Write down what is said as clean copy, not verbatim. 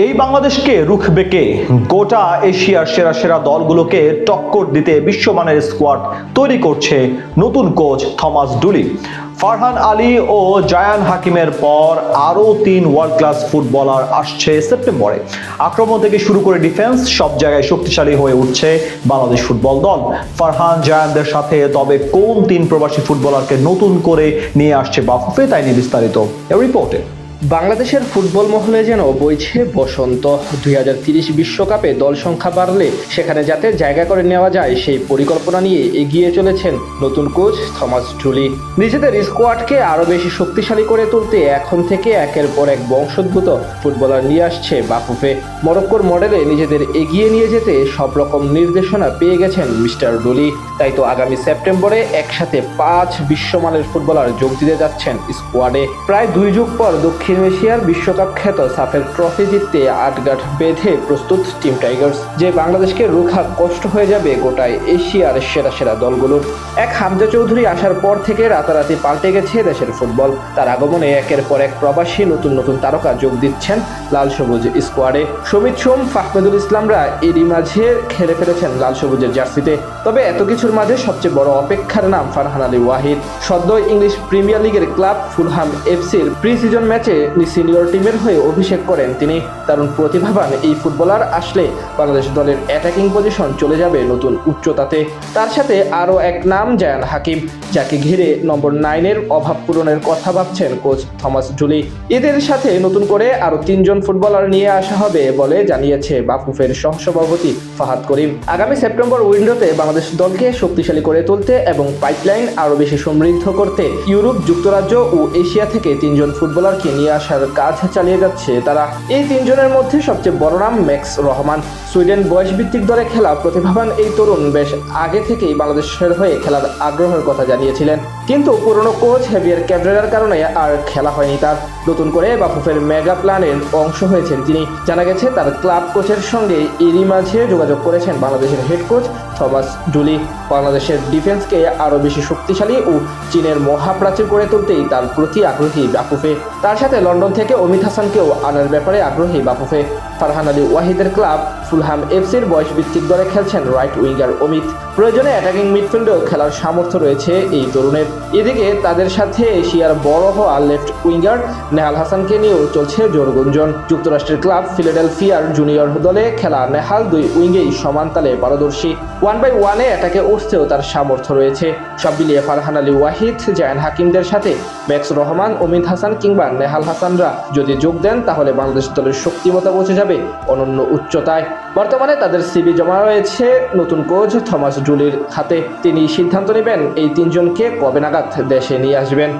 এই বাংলাদেশকে রুখবে কে? গোটা এশিয়ার সেরা সেরা দলগুলোকে টক্কর দিতে বিশ্বমানের স্কোয়াড তৈরি করছে নতুন কোচ থমাস ডুলি। ফারহান আলী ও জায়ান হাকিমের পর আরও 3 ওয়ার্ল্ড ক্লাস ফুটবলার আসছে সেপ্টেম্বরে। আক্রমণ থেকে শুরু করে ডিফেন্স সব জায়গায় শক্তিশালী হয়ে উঠছে বাংলাদেশ ফুটবল দল। ফারহান জায়ানদের সাথে তবে কোন 3 প্রবাসী ফুটবলারকে নতুন করে নিয়ে আসছে বাফুফে, তাই নিয়ে বিস্তারিত রিপোর্টে। বাংলাদেশের ফুটবল মহলে যেন বইছে বসন্ত। 2030 বিশ্বকাপে দল সংখ্যা বাড়লে সেখানে যাতে জায়গা করে নেওয়া যায় সেই পরিকল্পনা নিয়ে এগিয়ে চলেছেন নতুন কোচ থমাস ডুলি। নিজেদের স্কোয়াডকে আরও বেশি শক্তিশালী করে তুলতে এখন থেকে একের পর এক বংশোদ্ভূত ফুটবলার নিয়ে আসছে বাফুফে। মরক্কোর মডেলে নিজেদের এগিয়ে নিয়ে যেতে সব রকম নির্দেশনা পেয়ে গেছেন মিস্টার ডুলি। তাই তো আগামী সেপ্টেম্বরে একসাথে 5 বিশ্বমানের ফুটবলার যোগ দিতে যাচ্ছেন স্কোয়াডে। প্রায় 2 যুগ পর দক্ষিণ এশিয়ার বিশ্বকাপ খ্যাত সাফের ট্রফি জিততে আটগাঁট বেঁধে প্রস্তুত টিম টাইগার্স। যে বাংলাদেশকে রুখা কষ্ট হয়ে যাবে গোটায় এশিয়ার সেরা সেরা দলগুলোর। এক হামজা চৌধুরী আসার পর থেকে রাতারাতি পাল্টে গেছে দেশের ফুটবল। তার আগমনে একের পর এক প্রবাসী নতুন নতুন তারকা যোগ দিচ্ছেন লাল সবুজ স্কোয়াডে। সমিত সোম, ফাহমেদুল ইসলামরা এরই মাঝে খেলে ফেলেছেন লাল সবুজের জার্সিতে। তবে এত কিছুর মাঝে সবচেয়ে বড় অপেক্ষার নাম ফারহান আলী ওয়াহিদ। সদ্য ইংলিশ প্রিমিয়ার লিগের ক্লাব ফুলহাম এফসির প্রি সিজন ম্যাচে সিনিয়র টিমের হয়ে অভিষেক করেন তিনি। দারুণ প্রতিভাবান এই ফুটবলার আসলে বাংলাদেশ দলের অ্যাটাকিং পজিশন চলে যাবে নতুন উচ্চতাতে। তার সাথে আরও এক নাম জায়ান হাকিম, যাকে ঘিরে নম্বর 9-এর অভাব পূরণের কথা ভাবছেন কোচ থমাস ডুলি। এদের সাথে নতুন করে আরও 3 জন ফুটবলার নিয়ে আসা হবে বলে জানিয়েছে বাফুফের সহসভাপতি ফাহাদ করিম। আগামী সেপ্টেম্বর উইন্ডোতে বাংলাদেশ দলকে শক্তিশালী করে তুলতে এবং পাইপলাইন আরও বেশি সমৃদ্ধ করতে ইউরোপ, যুক্তরাজ্য ও এশিয়া থেকে 3 জন ফুটবলারকে নিয়ে আসার কাজ চালিয়ে যাচ্ছে তারা। এই 3 জনের মধ্যে সবচেয়ে বড় নাম ম্যাক্স রহমান। সুইডেন বয়সভিত্তিক দলে খেলা প্রতিভাবান এই তরুণ বেশ আগে থেকেই বাংলাদেশের হয়ে খেলার আগ্রহের কথা জানিয়েছিলেন, কিন্তু পুরনো কোচ হেভিয়ার ক্যাব্রেরার কারণে আর খেলা হয়নি তার। নতুন করে বাফুফের মেগা প্ল্যানের অংশ হয়েছেন তিনি। জানা গেছে তার ক্লাব কোচের সঙ্গে এরই মাঝে যোগাযোগ করেছেন বাংলাদেশের হেড কোচ থমাস ডুলি। বাংলাদেশের ডিফেন্সকে আরও বেশি শক্তিশালী ও চীনের মহাপ্রাচীর করে তুলতেই তার প্রতি আগ্রহী বাফুফে। তার সাথে লন্ডন থেকে অমিত হাসানকেও আনার ব্যাপারে আগ্রহী বাফুফে। ফারহান আলী ওয়াহিদের ক্লাব ফুলহাম এফসির বয়সভিত্তিক দলে খেলছেন রাইট উইঙ্গার অমিত। প্রয়োজনে অ্যাটাকিং মিডফিল্ডেও খেলার সামর্থ্য রয়েছে এই তরুণের। এদিকে তাদের সাথে এশিয়ার বড় হওয়া লেফট উইঙ্গার নেহাল হাসানকে নিয়েও চলছে জোরগুঞ্জন। যুক্তরাষ্ট্রের ক্লাব ফিলাডেলফিয়ার জুনিয়র দলে খেলা নেহাল 2 উইঙ্গেই সমান তালে পারদর্শী। 1-1-এ অ্যাটাকে উঠতেও তার সামর্থ্য রয়েছে। সব মিলিয়ে ফারহান আলী ওয়াহিদ, জায়ান হাকিমদের সাথে ম্যাক্স রহমান, অমিত হাসান কিংবা নেহাল হাসানরা যদি যোগ দেন তাহলে বাংলাদেশ দলের শক্তিমত্তা পৌঁছে যাবে অনন্য উচ্চতায়। বর্তমানে তাদের সিভি জমা রয়েছে নতুন কোচ থমাস ডুলির হাতে। তিনি সিদ্ধান্ত নেবেন এই 3 জনকে কবে নাগাদ দেশে নিয়ে আসবেন।